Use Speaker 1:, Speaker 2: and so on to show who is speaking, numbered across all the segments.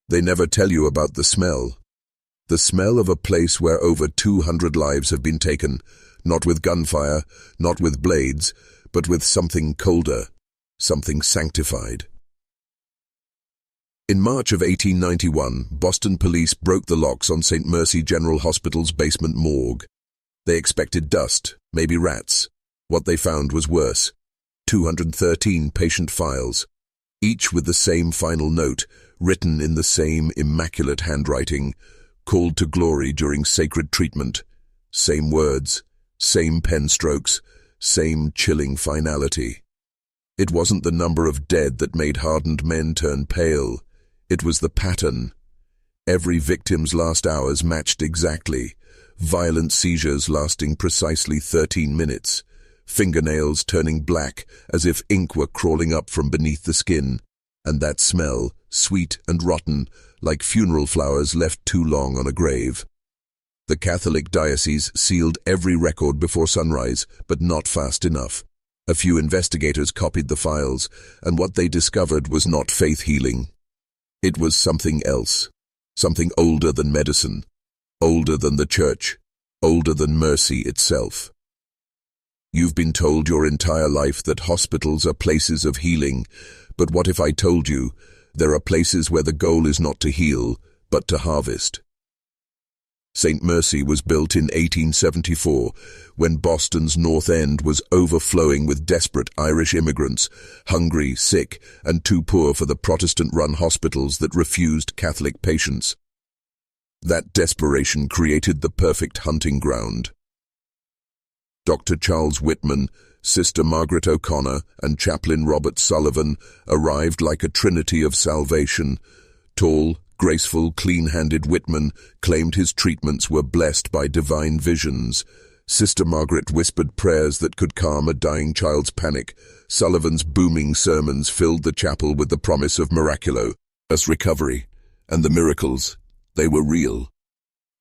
Speaker 1: They never tell you about the smell. The smell of a place where over 200 lives have been taken, not with gunfire, not with blades, but with something colder, something sanctified. In March of 1891, Boston police broke the locks on St. Mercy General Hospital's basement morgue. They expected dust, maybe rats. What they found was worse. 213 patient files, each with the same final note, written in the same immaculate handwriting, called to glory during sacred treatment. Same words, same pen strokes, same chilling finality. It wasn't the number of dead that made hardened men turn pale. It was the pattern. Every victim's last hours matched exactly. Violent seizures lasting precisely 13 minutes. Fingernails turning black as if ink were crawling up from beneath the skin. And that smell, sweet and rotten, like funeral flowers left too long on a grave. The Catholic diocese sealed every record before sunrise, but not fast enough. A few investigators copied the files, and what they discovered was not faith healing. It was something else, something older than medicine, older than the church, older than mercy itself. You've been told your entire life that hospitals are places of healing, but what if I told you there are places where the goal is not to heal, but to harvest? St. Mercy was built in 1874, when Boston's North End was overflowing with desperate Irish immigrants, hungry, sick, and too poor for the Protestant-run hospitals that refused Catholic patients. That desperation created the perfect hunting ground. Dr. Charles Whitman, Sister Margaret O'Connor, and Chaplain Robert Sullivan arrived like a trinity of salvation. Tall, graceful, clean-handed Whitman claimed his treatments were blessed by divine visions. Sister Margaret whispered prayers that could calm a dying child's panic. Sullivan's booming sermons filled the chapel with the promise of miraculous recovery. And the miracles, they were real.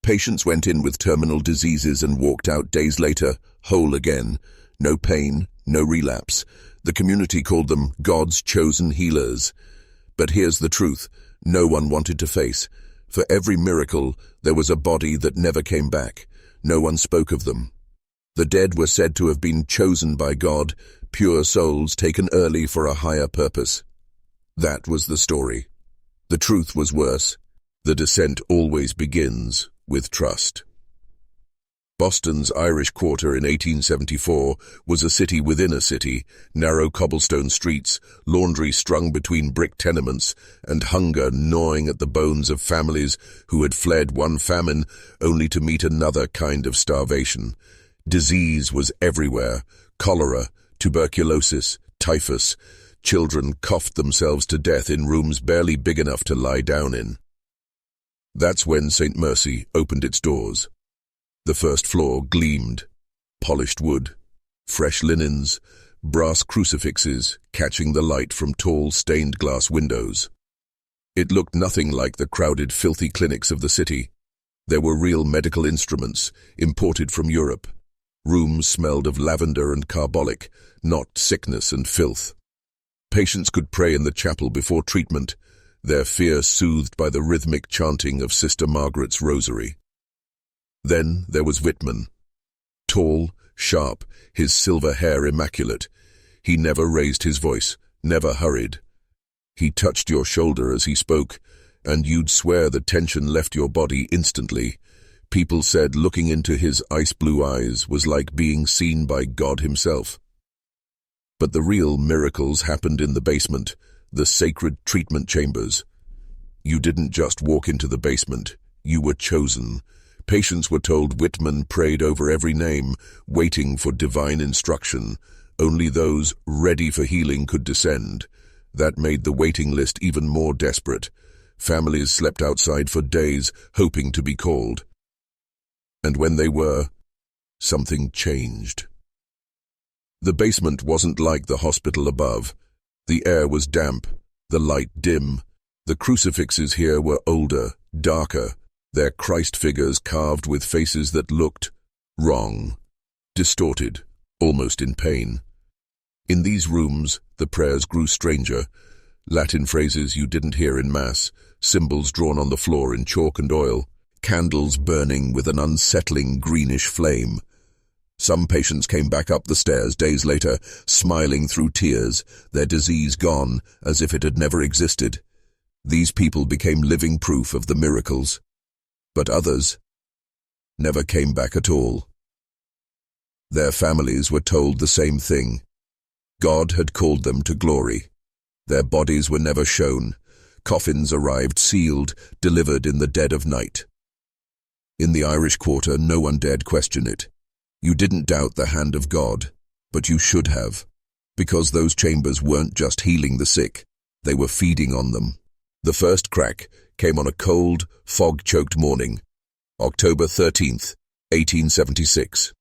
Speaker 1: Patients went in with terminal diseases and walked out days later, whole again. No pain, no relapse. The community called them God's chosen healers. But here's the truth. No one wanted to face. For every miracle, there was a body that never came back. No one spoke of them. The dead were said to have been chosen by God, pure souls taken early for a higher purpose. That was the story. The truth was worse. The descent always begins with trust. Boston's Irish Quarter in 1874 was a city within a city, narrow cobblestone streets, laundry strung between brick tenements, and hunger gnawing at the bones of families who had fled one famine only to meet another kind of starvation. Disease was everywhere: cholera, tuberculosis, typhus. Children coughed themselves to death in rooms barely big enough to lie down in. That's when St. Mercy opened its doors. The first floor gleamed. Polished wood, fresh linens, brass crucifixes catching the light from tall stained glass windows. It looked nothing like the crowded, filthy clinics of the city. There were real medical instruments, imported from Europe. Rooms smelled of lavender and carbolic, not sickness and filth. Patients could pray in the chapel before treatment, their fear soothed by the rhythmic chanting of Sister Margaret's rosary. Then there was Whitman. Tall, sharp, his silver hair immaculate. He never raised his voice, never hurried. He touched your shoulder as he spoke, and you'd swear the tension left your body instantly. People said looking into his ice-blue eyes was like being seen by God himself. But the real miracles happened in the basement, the sacred treatment chambers. You didn't just walk into the basement, you were chosen. Patients were told Whitman prayed over every name, waiting for divine instruction. Only those ready for healing could descend. That made the waiting list even more desperate. Families slept outside for days, hoping to be called. And when they were, something changed. The basement wasn't like the hospital above. The air was damp, the light dim. The crucifixes here were older, darker, their Christ figures carved with faces that looked wrong, distorted, almost in pain. In these rooms, the prayers grew stranger. Latin phrases you didn't hear in mass, symbols drawn on the floor in chalk and oil, candles burning with an unsettling greenish flame. Some patients came back up the stairs days later, smiling through tears, their disease gone as if it had never existed. These people became living proof of the miracles. But others never came back at all. Their families were told the same thing. God had called them to glory. Their bodies were never shown. Coffins arrived sealed, delivered in the dead of night. In the Irish Quarter, no one dared question it. You didn't doubt the hand of God, but you should have, because those chambers weren't just healing the sick, they were feeding on them. The first crack came on a cold, fog-choked morning, October 13th, 1876.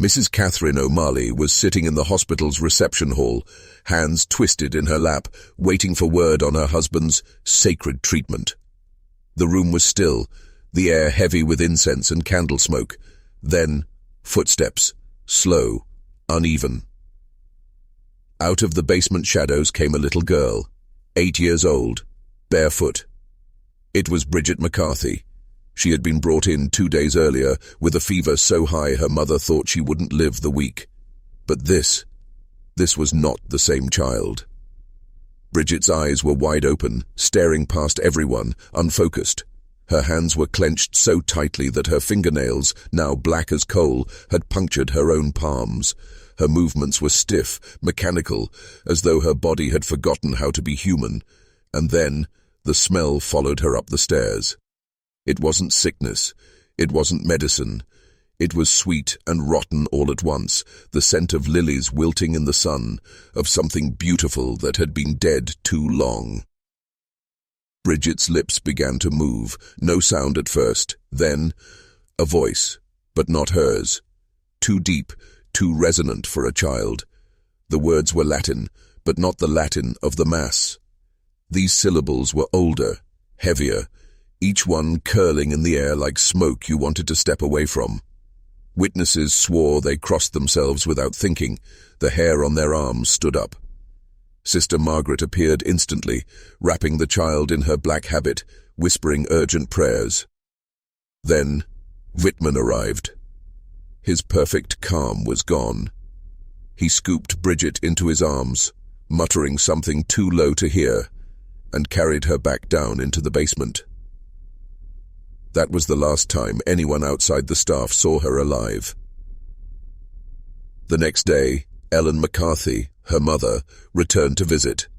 Speaker 1: Mrs. Catherine O'Malley was sitting in the hospital's reception hall, hands twisted in her lap, waiting for word on her husband's sacred treatment. The room was still, the air heavy with incense and candle smoke. Then, footsteps, slow, uneven. Out of the basement shadows came a little girl, 8 years old, barefoot. It was Bridget McCarthy. She had been brought in 2 days earlier with a fever so high her mother thought she wouldn't live the week. But this was not the same child. Bridget's eyes were wide open, staring past everyone, unfocused. Her hands were clenched so tightly that her fingernails, now black as coal, had punctured her own palms. Her movements were stiff, mechanical, as though her body had forgotten how to be human. And then, the smell followed her up the stairs. It wasn't sickness. It wasn't medicine. It was sweet and rotten all at once, the scent of lilies wilting in the sun, of something beautiful that had been dead too long. Bridget's lips began to move, no sound at first, then a voice, but not hers. Too deep, too resonant for a child. The words were Latin, but not the Latin of the Mass. These syllables were older, heavier, each one curling in the air like smoke you wanted to step away from. Witnesses swore they crossed themselves without thinking. The hair on their arms stood up. Sister Margaret appeared instantly, wrapping the child in her black habit, whispering urgent prayers. Then, Whitman arrived. His perfect calm was gone. He scooped Bridget into his arms, muttering something too low to hear, and carried her back down into the basement. That was the last time anyone outside the staff saw her alive. The next day, Ellen McCarthy, her mother, returned to visit.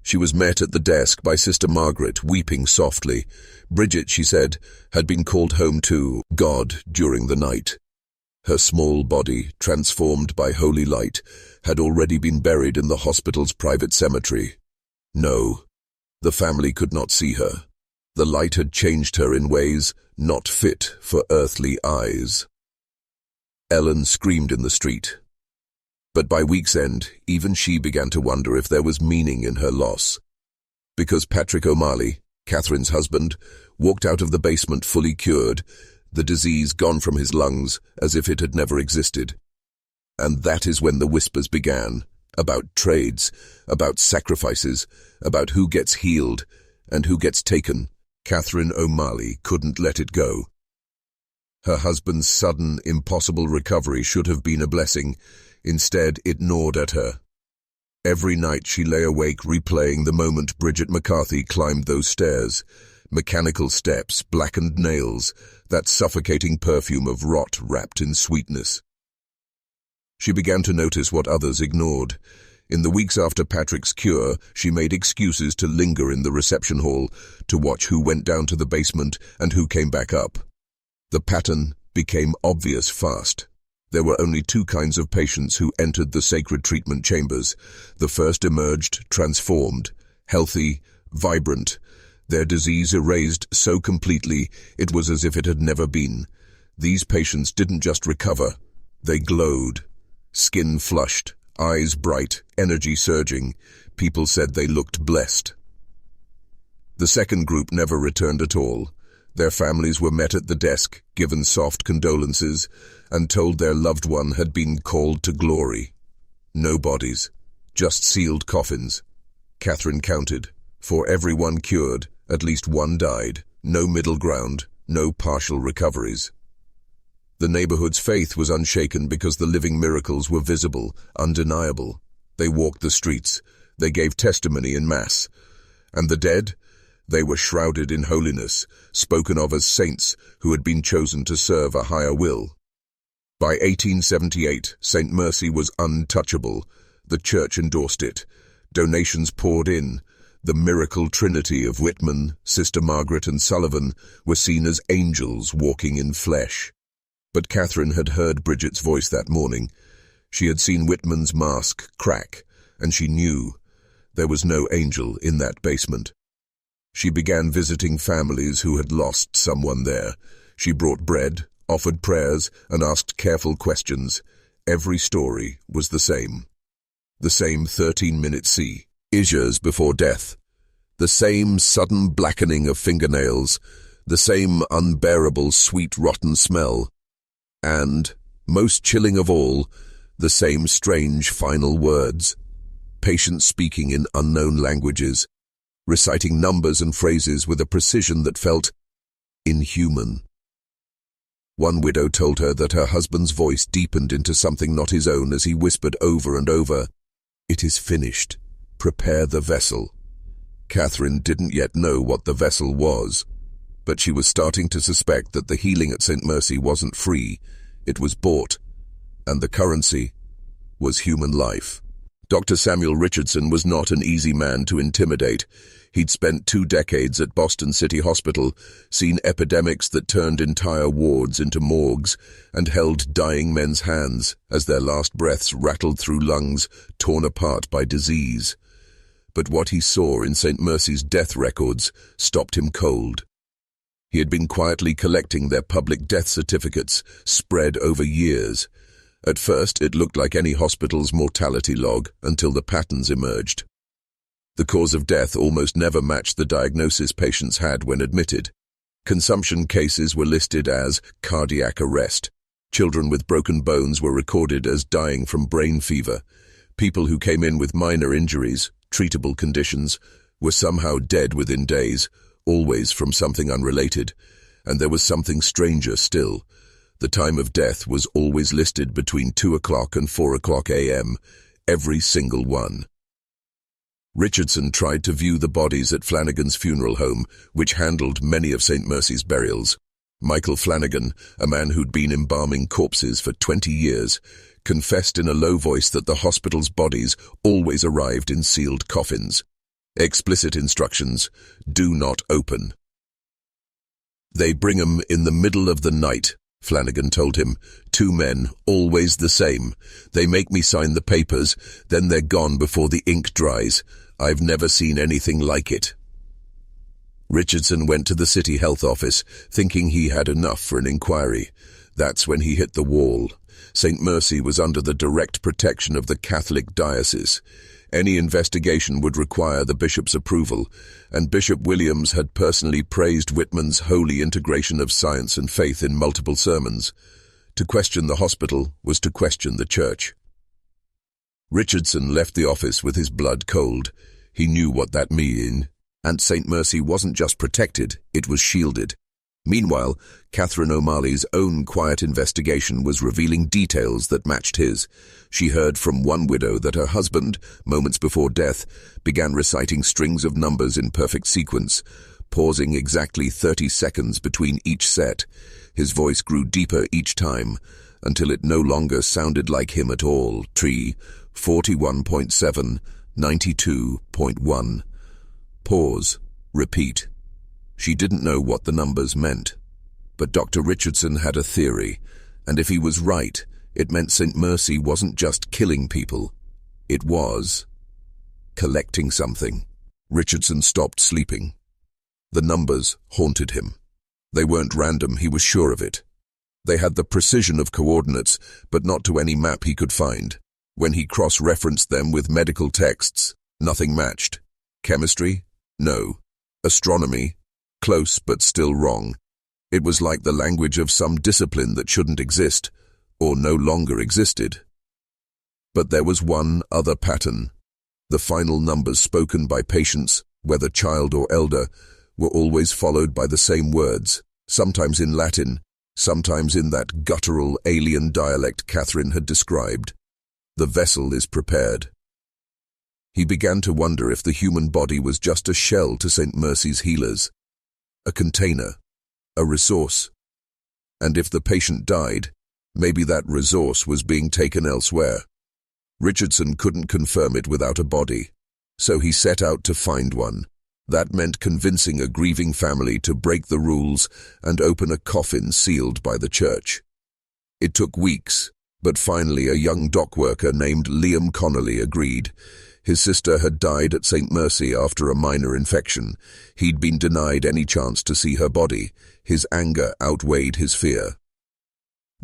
Speaker 1: She was met at the desk by Sister Margaret, weeping softly. Bridget, she said, had been called home to God during the night. Her small body, transformed by holy light, had already been buried in the hospital's private cemetery. No, the family could not see her. The light had changed her in ways not fit for earthly eyes. Ellen screamed in the street. But by week's end, even she began to wonder if there was meaning in her loss. Because Patrick O'Malley, Catherine's husband, walked out of the basement fully cured, the disease gone from his lungs as if it had never existed. And that is when the whispers began, about trades, about sacrifices, about who gets healed and who gets taken. Catherine O'Malley couldn't let it go. Her husband's sudden, impossible recovery should have been a blessing. Instead, it gnawed at her. Every night she lay awake replaying the moment Bridget McCarthy climbed those stairs. Mechanical steps, blackened nails, that suffocating perfume of rot wrapped in sweetness. She began to notice what others ignored. In the weeks after Patrick's cure, she made excuses to linger in the reception hall, to watch who went down to the basement and who came back up. The pattern became obvious fast. There were only two kinds of patients who entered the sacred treatment chambers. The first emerged transformed, healthy, vibrant. Their disease erased so completely it was as if it had never been. These patients didn't just recover, they glowed. Skin flushed, eyes bright, energy surging. People said they looked blessed. The second group never returned at all. Their families were met at the desk, given soft condolences, and told their loved one had been called to glory. No bodies, just sealed coffins, Catherine counted. For every one cured, at least one died. No middle ground, no partial recoveries. The neighborhood's faith was unshaken because the living miracles were visible, undeniable. They walked the streets. They gave testimony in mass. And the dead? They were shrouded in holiness, spoken of as saints who had been chosen to serve a higher will. By 1878, St. Mercy was untouchable. The church endorsed it. Donations poured in. The miracle trinity of Whitman, Sister Margaret and Sullivan were seen as angels walking in flesh. But Catherine had heard Bridget's voice that morning. She had seen Whitman's mask crack, and she knew there was no angel in that basement. She began visiting families who had lost someone there. She brought bread, offered prayers, and asked careful questions. Every story was the same. The same 13-minute seizures before death. The same sudden blackening of fingernails. The same unbearable sweet rotten smell. And, most chilling of all, the same strange final words. Patients speaking in unknown languages, reciting numbers and phrases with a precision that felt inhuman. One widow told her that her husband's voice deepened into something not his own as he whispered over and over, "It is finished. Prepare the vessel." Catherine didn't yet know what the vessel was, but she was starting to suspect that the healing at St. Mercy wasn't free, it was bought, and the currency was human life. Dr. Samuel Richardson was not an easy man to intimidate. He'd spent 2 decades at Boston City Hospital, seen epidemics that turned entire wards into morgues, and held dying men's hands as their last breaths rattled through lungs torn apart by disease. But what he saw in St. Mercy's death records stopped him cold. He had been quietly collecting their public death certificates, spread over years. At first, it looked like any hospital's mortality log until the patterns emerged. The cause of death almost never matched the diagnosis patients had when admitted. Consumption cases were listed as cardiac arrest. Children with broken bones were recorded as dying from brain fever. People who came in with minor injuries, treatable conditions, were somehow dead within days, always from something unrelated. And there was something stranger still. The time of death was always listed between 2 o'clock and 4 o'clock a.m., every single one. Richardson tried to view the bodies at Flanagan's funeral home, which handled many of St. Mercy's burials. Michael Flanagan, a man who'd been embalming corpses for 20 years, confessed in a low voice that the hospital's bodies always arrived in sealed coffins. Explicit instructions: do not open. "They bring 'em in the middle of the night," Flanagan told him. "2 men, always the same. They make me sign the papers, then they're gone before the ink dries. I've never seen anything like it." Richardson went to the city health office, thinking he had enough for an inquiry. That's when he hit the wall. St. Mercy was under the direct protection of the Catholic diocese. Any investigation would require the bishop's approval, and Bishop Williams had personally praised Whitman's holy integration of science and faith in multiple sermons. To question the hospital was to question the church. Richardson left the office with his blood cold. He knew what that meant, and St. Mercy wasn't just protected, it was shielded. Meanwhile, Catherine O'Malley's own quiet investigation was revealing details that matched his. She heard from one widow that her husband, moments before death, began reciting strings of numbers in perfect sequence, pausing exactly 30 seconds between each set. His voice grew deeper each time, until it no longer sounded like him at all. 41.7, 92.1. Pause. Repeat. She didn't know what the numbers meant. But Dr. Richardson had a theory, and if he was right, it meant St. Mercy wasn't just killing people. It was collecting something. Richardson stopped sleeping. The numbers haunted him. They weren't random, he was sure of it. They had the precision of coordinates, but not to any map he could find. When he cross-referenced them with medical texts, nothing matched. Chemistry? No. Astronomy? Close, but still wrong. It was like the language of some discipline that shouldn't exist, or no longer existed. But there was one other pattern. The final numbers spoken by patients, whether child or elder, were always followed by the same words, sometimes in Latin, sometimes in that guttural alien dialect Catherine had described. The vessel is prepared. He began to wonder if the human body was just a shell to St. Mercy's healers, a container, a resource. And if the patient died, maybe that resource was being taken elsewhere. Richardson couldn't confirm it without a body, so he set out to find one. That meant convincing a grieving family to break the rules and open a coffin sealed by the church. It took weeks, but finally a young dock worker named Liam Connolly agreed. His sister had died at St. Mercy after a minor infection. He'd been denied any chance to see her body. His anger outweighed his fear.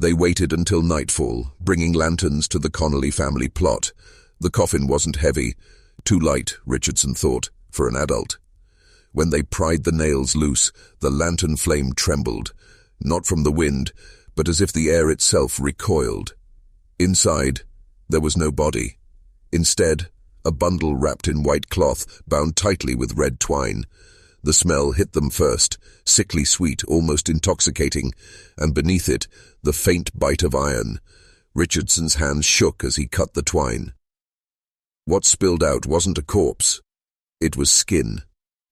Speaker 1: They waited until nightfall, bringing lanterns to the Connolly family plot. The coffin wasn't heavy, too light, Richardson thought, for an adult. When they pried the nails loose, the lantern flame trembled, not from the wind, but as if the air itself recoiled. Inside, there was no body. Instead, a bundle wrapped in white cloth, bound tightly with red twine. The smell hit them first, sickly sweet, almost intoxicating, and beneath it, the faint bite of iron. Richardson's hands shook as he cut the twine. What spilled out wasn't a corpse. It was skin,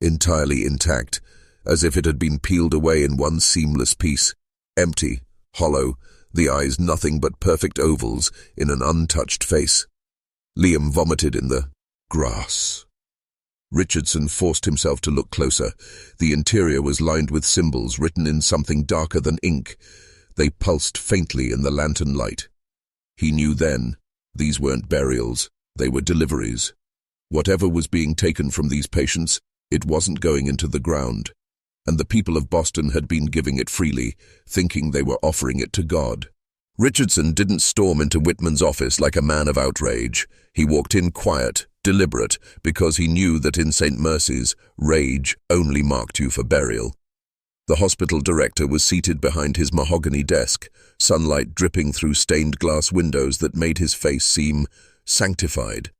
Speaker 1: entirely intact, as if it had been peeled away in one seamless piece, empty, hollow, the eyes nothing but perfect ovals in an untouched face. Liam vomited in the grass. Richardson forced himself to look closer. The interior was lined with symbols written in something darker than ink. They pulsed faintly in the lantern light. He knew then, these weren't burials, they were deliveries. Whatever was being taken from these patients, it wasn't going into the ground. And the people of Boston had been giving it freely, thinking they were offering it to God. Richardson didn't storm into Whitman's office like a man of outrage. He walked in quiet, deliberate, because he knew that in St. Mercy's, rage only marked you for burial. The hospital director was seated behind his mahogany desk, sunlight dripping through stained glass windows that made his face seem sanctified.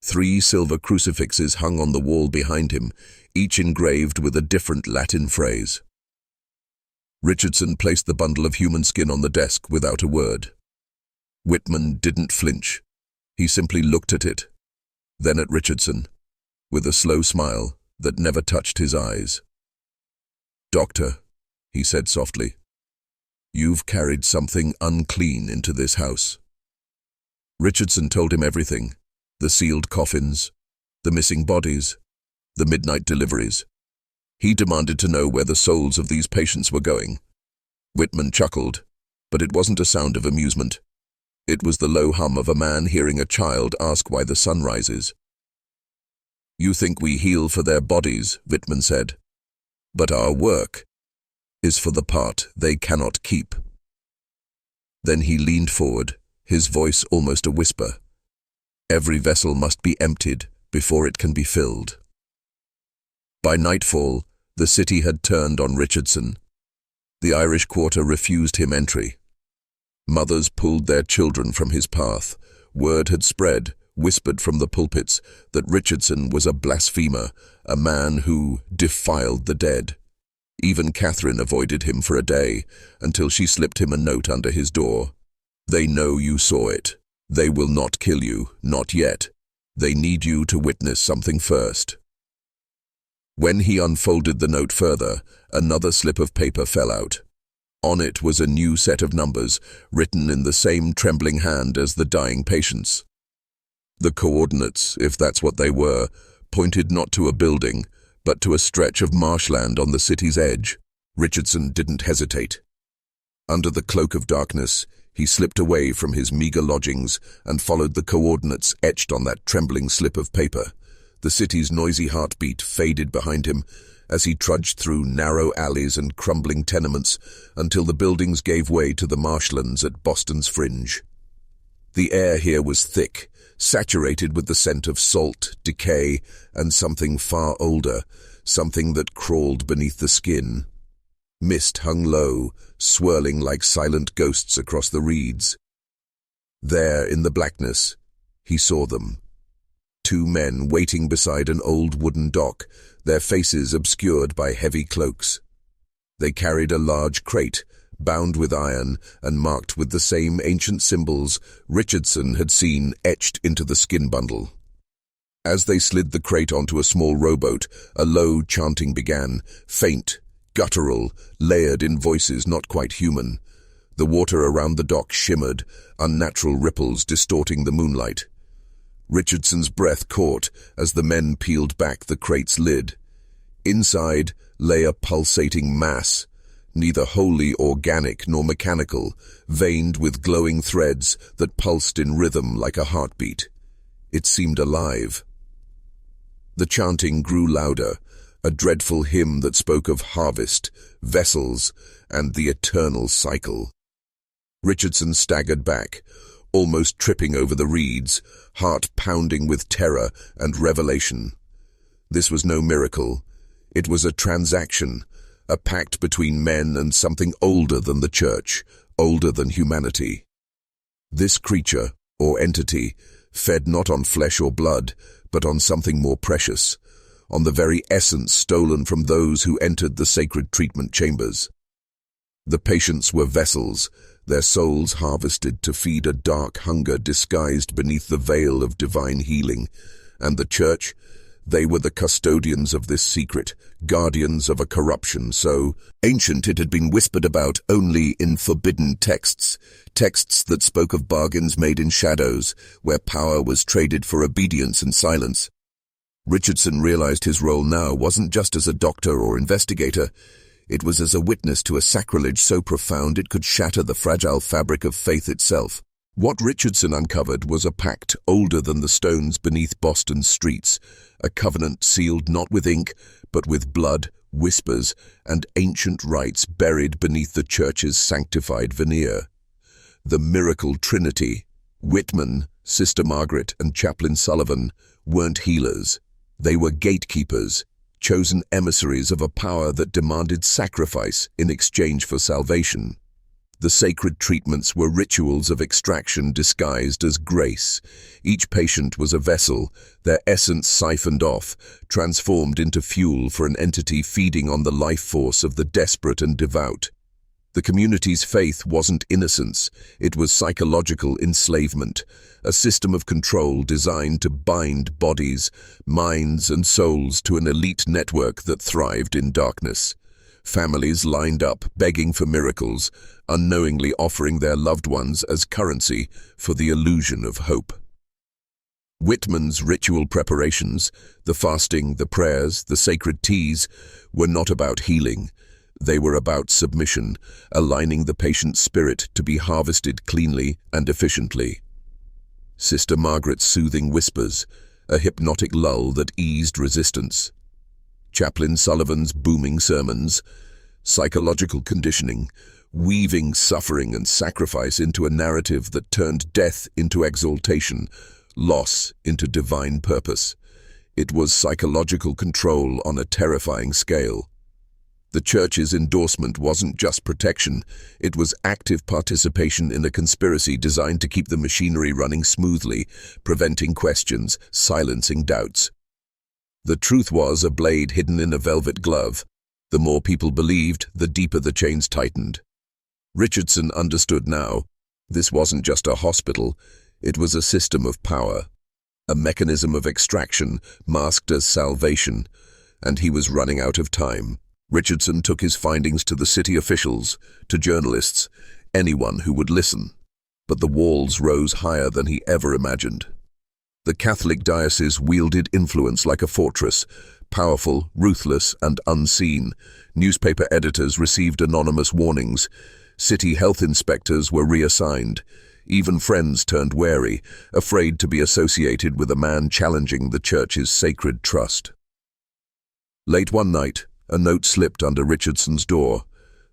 Speaker 1: 3 silver crucifixes hung on the wall behind him, each engraved with a different Latin phrase. Richardson placed the bundle of human skin on the desk without a word. Whitman didn't flinch. He simply looked at it, then at Richardson, with a slow smile that never touched his eyes. "Doctor," he said softly, "you've carried something unclean into this house." Richardson told him everything: the sealed coffins, the missing bodies, the midnight deliveries. He demanded to know where the souls of these patients were going. Whitman chuckled, but it wasn't a sound of amusement. It was the low hum of a man hearing a child ask why the sun rises. "You think we heal for their bodies," Whitman said, "but our work is for the part they cannot keep." Then he leaned forward, his voice almost a whisper. "Every vessel must be emptied before it can be filled." By nightfall, the city had turned on Richardson. The Irish quarter refused him entry. Mothers pulled their children from his path. Word had spread, whispered from the pulpits, that Richardson was a blasphemer, a man who defiled the dead. Even Catherine avoided him for a day, until she slipped him a note under his door. "They know you saw it. They will not kill you, not yet. They need you to witness something first." When he unfolded the note further, another slip of paper fell out. On it was a new set of numbers, written in the same trembling hand as the dying patient's. The coordinates, if that's what they were, pointed not to a building, but to a stretch of marshland on the city's edge. Richardson didn't hesitate. Under the cloak of darkness, he slipped away from his meager lodgings and followed the coordinates etched on that trembling slip of paper. The city's noisy heartbeat faded behind him as he trudged through narrow alleys and crumbling tenements until the buildings gave way to the marshlands at Boston's fringe. The air here was thick, saturated with the scent of salt, decay, and something far older, something that crawled beneath the skin. Mist hung low, swirling like silent ghosts across the reeds. There, in the blackness, he saw them. two men waiting beside an old wooden dock, their faces obscured by heavy cloaks. They carried a large crate, bound with iron and marked with the same ancient symbols Richardson had seen etched into the skin bundle. As they slid the crate onto a small rowboat, a low chanting began, faint, guttural, layered in voices not quite human. The water around the dock shimmered, unnatural ripples distorting the moonlight. Richardson's breath caught as the men peeled back the crate's lid. Inside lay a pulsating mass, neither wholly organic nor mechanical, veined with glowing threads that pulsed in rhythm like a heartbeat. It seemed alive. The chanting grew louder, a dreadful hymn that spoke of harvest, vessels, and the eternal cycle. Richardson staggered back, almost tripping over the reeds, heart pounding with terror and revelation. This was no miracle. It was a transaction, a pact between men and something older than the church, older than humanity. This creature, or entity, fed not on flesh or blood, but on something more precious, on the very essence stolen from those who entered the sacred treatment chambers. The patients were vessels, their souls harvested to feed a dark hunger disguised beneath the veil of divine healing, and the church, they were the custodians of this secret, guardians of a corruption so ancient it had been whispered about only in forbidden texts, texts that spoke of bargains made in shadows, where power was traded for obedience and silence. Richardson realized his role now wasn't just as a doctor or investigator. It was as a witness to a sacrilege so profound it could shatter the fragile fabric of faith itself. What Richardson uncovered was a pact older than the stones beneath Boston's streets, a covenant sealed not with ink, but with blood, whispers, and ancient rites buried beneath the church's sanctified veneer. The miracle trinity, Whitman, Sister Margaret, and Chaplain Sullivan, weren't healers. They were gatekeepers, chosen emissaries of a power that demanded sacrifice in exchange for salvation. The sacred treatments were rituals of extraction disguised as grace. Each patient was a vessel, their essence siphoned off, transformed into fuel for an entity feeding on the life force of the desperate and devout. The community's faith wasn't innocence, it was psychological enslavement, a system of control designed to bind bodies, minds, and souls to an elite network that thrived in darkness. Families lined up, begging for miracles, unknowingly offering their loved ones as currency for the illusion of hope. Whitman's ritual preparations, the fasting, the prayers, the sacred teas, were not about healing. They were about submission, aligning the patient's spirit to be harvested cleanly and efficiently. Sister Margaret's soothing whispers, a hypnotic lull that eased resistance. Chaplain Sullivan's booming sermons, psychological conditioning, weaving suffering and sacrifice into a narrative that turned death into exaltation, loss into divine purpose. It was psychological control on a terrifying scale. The church's endorsement wasn't just protection, it was active participation in a conspiracy designed to keep the machinery running smoothly, preventing questions, silencing doubts. The truth was a blade hidden in a velvet glove. The more people believed, the deeper the chains tightened. Richardson understood now. This wasn't just a hospital, it was a system of power, a mechanism of extraction masked as salvation, and he was running out of time. Richardson took his findings to the city officials, to journalists, anyone who would listen. But the walls rose higher than he ever imagined. The Catholic diocese wielded influence like a fortress, powerful, ruthless, and unseen. Newspaper editors received anonymous warnings. City health inspectors were reassigned. Even friends turned wary, afraid to be associated with a man challenging the church's sacred trust. Late one night, a note slipped under Richardson's door.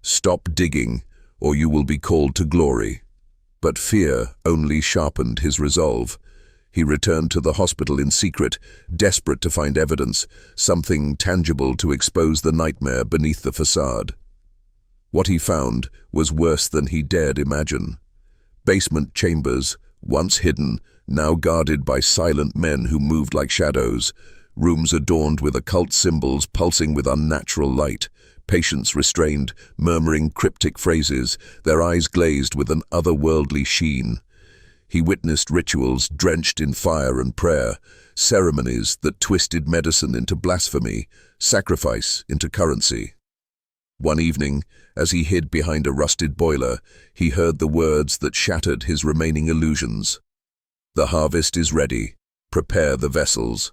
Speaker 1: "Stop digging, or you will be called to glory." But fear only sharpened his resolve. He returned to the hospital in secret, desperate to find evidence, something tangible to expose the nightmare beneath the facade. What he found was worse than he dared imagine. Basement chambers, once hidden, now guarded by silent men who moved like shadows, rooms adorned with occult symbols pulsing with unnatural light, patients restrained, murmuring cryptic phrases, their eyes glazed with an otherworldly sheen. He witnessed rituals drenched in fire and prayer, ceremonies that twisted medicine into blasphemy, sacrifice into currency. One evening, as he hid behind a rusted boiler, he heard the words that shattered his remaining illusions. "The harvest is ready. Prepare the vessels."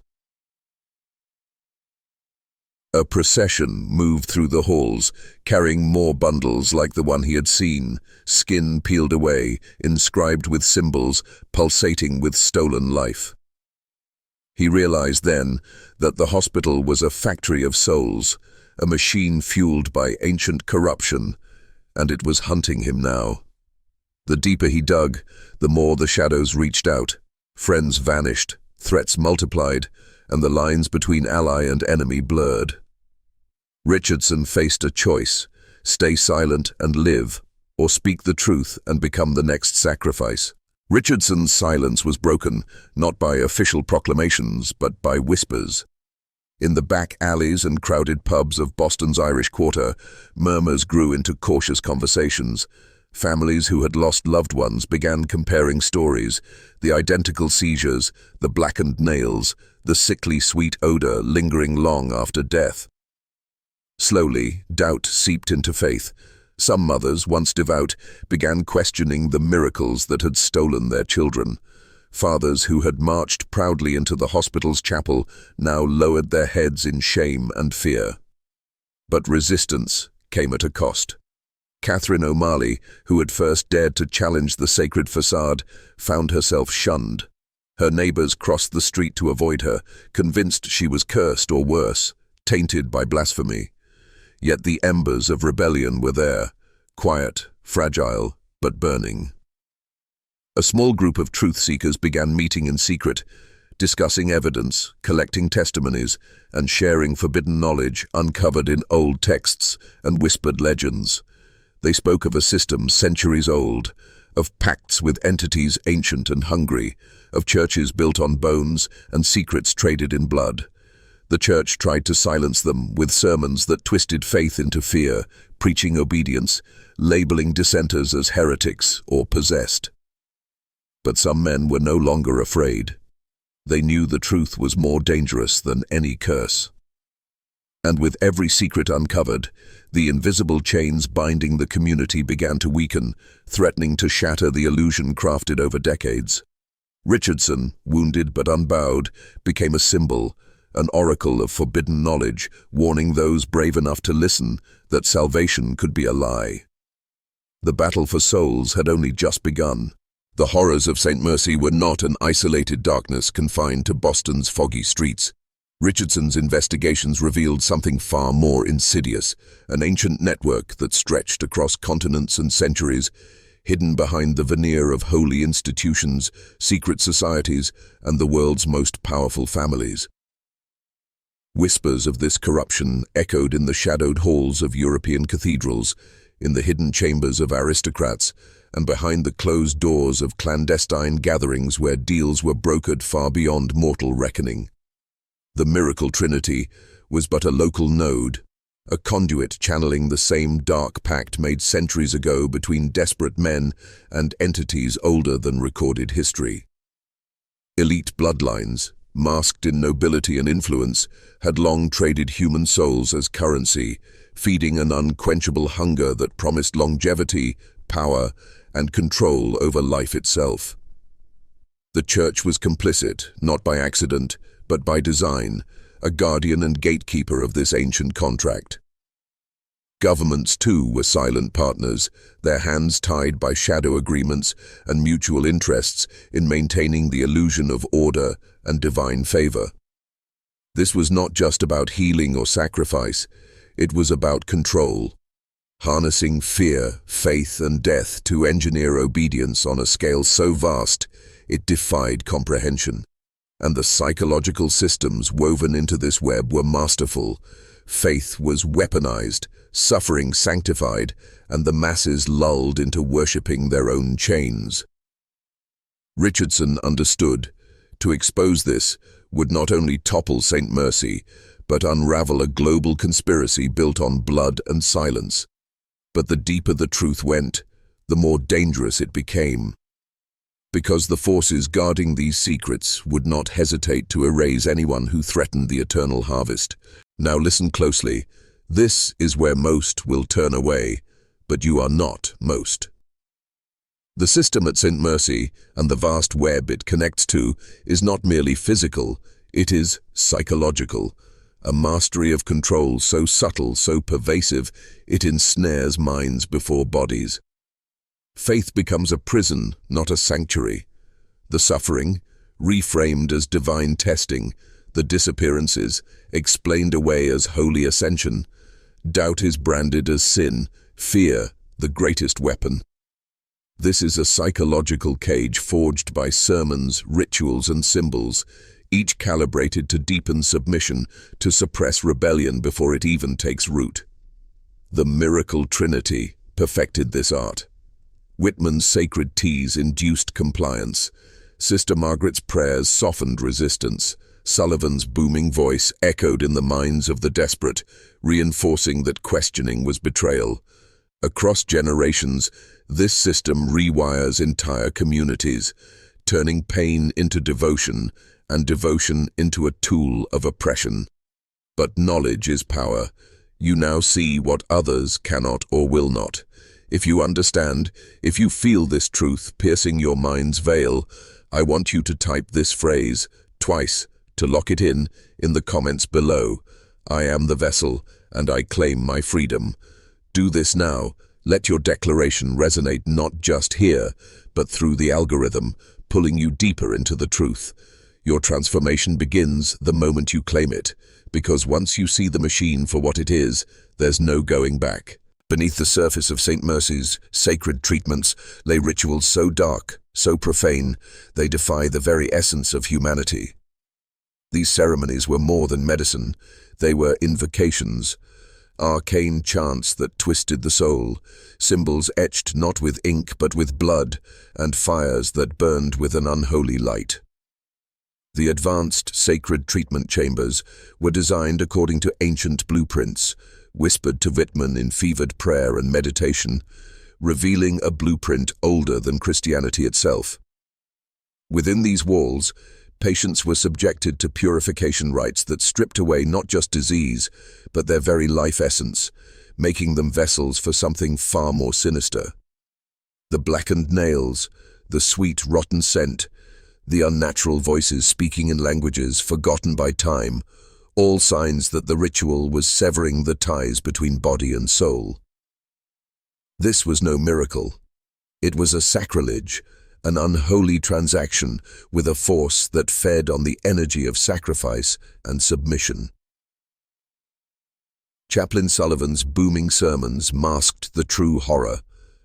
Speaker 1: A procession moved through the halls, carrying more bundles like the one he had seen, skin peeled away, inscribed with symbols, pulsating with stolen life. He realized then that the hospital was a factory of souls, a machine fueled by ancient corruption, and it was hunting him now. The deeper he dug, the more the shadows reached out. Friends vanished, threats multiplied, and the lines between ally and enemy blurred. Richardson faced a choice: stay silent and live, or speak the truth and become the next sacrifice. Richardson's silence was broken, not by official proclamations, but by whispers. In the back alleys and crowded pubs of Boston's Irish Quarter, murmurs grew into cautious conversations. Families who had lost loved ones began comparing stories: the identical seizures, the blackened nails, the sickly sweet odor lingering long after death. Slowly, doubt seeped into faith. Some mothers, once devout, began questioning the miracles that had stolen their children. Fathers who had marched proudly into the hospital's chapel now lowered their heads in shame and fear. But resistance came at a cost. Catherine O'Malley, who had first dared to challenge the sacred facade, found herself shunned. Her neighbors crossed the street to avoid her, convinced she was cursed or worse, tainted by blasphemy. Yet the embers of rebellion were there, quiet, fragile, but burning. A small group of truth-seekers began meeting in secret, discussing evidence, collecting testimonies, and sharing forbidden knowledge uncovered in old texts and whispered legends. They spoke of a system centuries old, of pacts with entities ancient and hungry, of churches built on bones and secrets traded in blood. The church tried to silence them with sermons that twisted faith into fear, preaching obedience, labeling dissenters as heretics or possessed. But some men were no longer afraid. They knew the truth was more dangerous than any curse. And with every secret uncovered, the invisible chains binding the community began to weaken, threatening to shatter the illusion crafted over decades. Richardson, wounded but unbowed, became a symbol, an oracle of forbidden knowledge, warning those brave enough to listen that salvation could be a lie. The battle for souls had only just begun. The horrors of St. Mercy were not an isolated darkness confined to Boston's foggy streets. Richardson's investigations revealed something far more insidious, an ancient network that stretched across continents and centuries, hidden behind the veneer of holy institutions, secret societies, and the world's most powerful families. Whispers of this corruption echoed in the shadowed halls of European cathedrals, in the hidden chambers of aristocrats, and behind the closed doors of clandestine gatherings where deals were brokered far beyond mortal reckoning. The Miracle Trinity was but a local node, a conduit channeling the same dark pact made centuries ago between desperate men and entities older than recorded history. Elite bloodlines, masked in nobility and influence, had long traded human souls as currency, feeding an unquenchable hunger that promised longevity, power, and control over life itself. The church was complicit, not by accident, but by design, a guardian and gatekeeper of this ancient contract. Governments, too, were silent partners, their hands tied by shadow agreements and mutual interests in maintaining the illusion of order and divine favor. This was not just about healing or sacrifice, it was about control, harnessing fear, faith, and death to engineer obedience on a scale so vast it defied comprehension. And the psychological systems woven into this web were masterful. Faith was weaponized, suffering sanctified, and the masses lulled into worshipping their own chains. Richardson understood. To expose this would not only topple St. Mercy, but unravel a global conspiracy built on blood and silence. But the deeper the truth went, the more dangerous it became. Because the forces guarding these secrets would not hesitate to erase anyone who threatened the eternal harvest. Now listen closely. This is where most will turn away, but you are not most. The system at St. Mercy and the vast web it connects to is not merely physical, it is psychological. A mastery of control so subtle, so pervasive, it ensnares minds before bodies. Faith becomes a prison, not a sanctuary. The suffering, reframed as divine testing, the disappearances, explained away as holy ascension. Doubt is branded as sin, fear, the greatest weapon. This is a psychological cage forged by sermons, rituals, and symbols, each calibrated to deepen submission, to suppress rebellion before it even takes root. The Miracle Trinity perfected this art. Whitman's sacred teas induced compliance. Sister Margaret's prayers softened resistance. Sullivan's booming voice echoed in the minds of the desperate, reinforcing that questioning was betrayal. Across generations, this system rewires entire communities, turning pain into devotion and devotion into a tool of oppression. But knowledge is power. You now see what others cannot or will not. If you understand, if you feel this truth piercing your mind's veil, I want you to type this phrase twice to lock it in the comments below. I am the vessel, and I claim my freedom. Do this now. Let your declaration resonate not just here, but through the algorithm, pulling you deeper into the truth. Your transformation begins the moment you claim it, because once you see the machine for what it is, there's no going back. Beneath the surface of St. Mercy's sacred treatments lay rituals so dark, so profane, they defy the very essence of humanity. These ceremonies were more than medicine. They were invocations, arcane chants that twisted the soul, symbols etched not with ink but with blood, and fires that burned with an unholy light. The advanced sacred treatment chambers were designed according to ancient blueprints, whispered to Whitman in fevered prayer and meditation, revealing a blueprint older than Christianity itself. Within these walls, patients were subjected to purification rites that stripped away not just disease, but their very life essence, making them vessels for something far more sinister. The blackened nails, the sweet, rotten scent, the unnatural voices speaking in languages forgotten by time, all signs that the ritual was severing the ties between body and soul. This was no miracle. It was a sacrilege, an unholy transaction with a force that fed on the energy of sacrifice and submission. Chaplain Sullivan's booming sermons masked the true horror,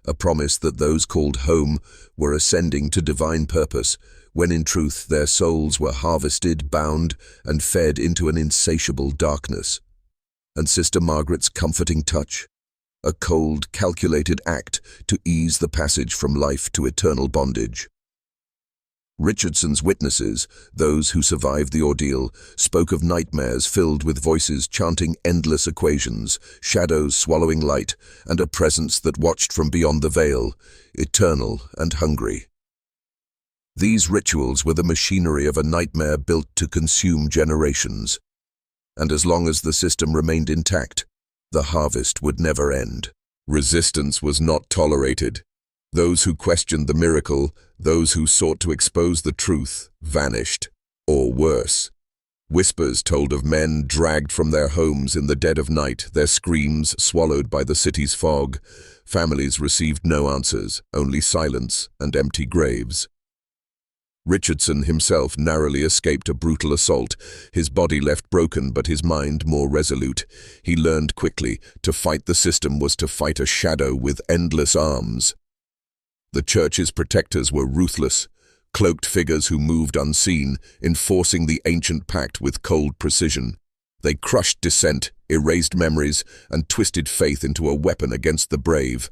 Speaker 1: a promise that those called home were ascending to divine purpose, when in truth their souls were harvested, bound, and fed into an insatiable darkness. And Sister Margaret's comforting touch, a cold, calculated act to ease the passage from life to eternal bondage. Richardson's witnesses, those who survived the ordeal, spoke of nightmares filled with voices chanting endless equations, shadows swallowing light, and a presence that watched from beyond the veil, eternal and hungry. These rituals were the machinery of a nightmare built to consume generations. And as long as the system remained intact, the harvest would never end. Resistance was not tolerated. Those who questioned the miracle, those who sought to expose the truth, vanished. Or worse, whispers told of men dragged from their homes in the dead of night, their screams swallowed by the city's fog. Families received no answers, only silence and empty graves. Richardson himself narrowly escaped a brutal assault, his body left broken but his mind more resolute. He learned quickly, to fight the system was to fight a shadow with endless arms. The church's protectors were ruthless, cloaked figures who moved unseen, enforcing the ancient pact with cold precision. They crushed dissent, erased memories, and twisted faith into a weapon against the brave.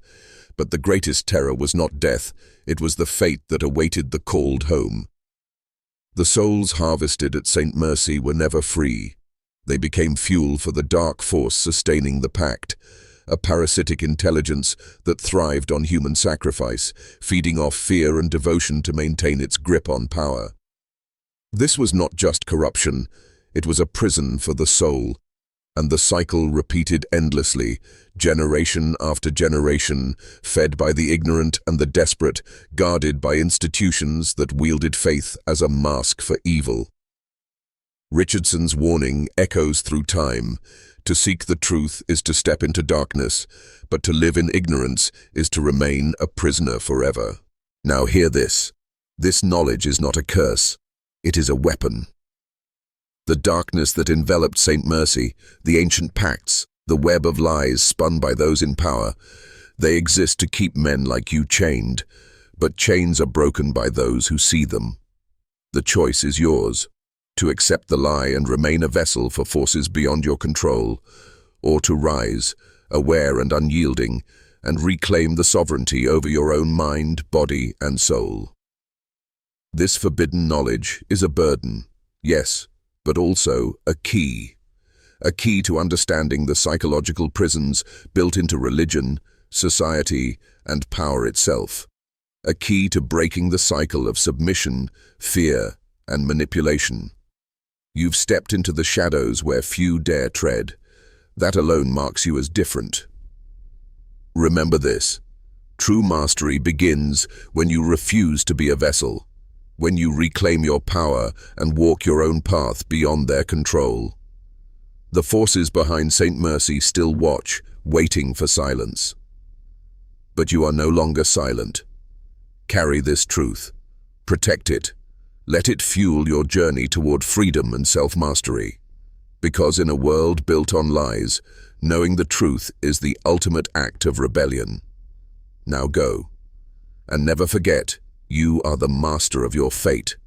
Speaker 1: But the greatest terror was not death, it was the fate that awaited the called home. The souls harvested at St. Mercy were never free. They became fuel for the dark force sustaining the pact, a parasitic intelligence that thrived on human sacrifice, feeding off fear and devotion to maintain its grip on power. This was not just corruption, it was a prison for the soul, and the cycle repeated endlessly, generation after generation, fed by the ignorant and the desperate, guarded by institutions that wielded faith as a mask for evil. Richardson's warning echoes through time. To seek the truth is to step into darkness, but to live in ignorance is to remain a prisoner forever. Now hear this. This knowledge is not a curse. It is a weapon. The darkness that enveloped St. Mercy, the ancient pacts, the web of lies spun by those in power, they exist to keep men like you chained, but chains are broken by those who see them. The choice is yours, to accept the lie and remain a vessel for forces beyond your control, or to rise, aware and unyielding, and reclaim the sovereignty over your own mind, body, and soul. This forbidden knowledge is a burden, yes, but also a key to understanding the psychological prisons built into religion, society, and power itself. A key to breaking the cycle of submission, fear, and manipulation. You've stepped into the shadows where few dare tread. That alone marks you as different. Remember this. True mastery begins when you refuse to be a vessel, when you reclaim your power and walk your own path beyond their control. The forces behind St. Mercy still watch, waiting for silence. But you are no longer silent. Carry this truth. Protect it. Let it fuel your journey toward freedom and self-mastery. Because in a world built on lies, knowing the truth is the ultimate act of rebellion. Now go. And never forget, you are the master of your fate.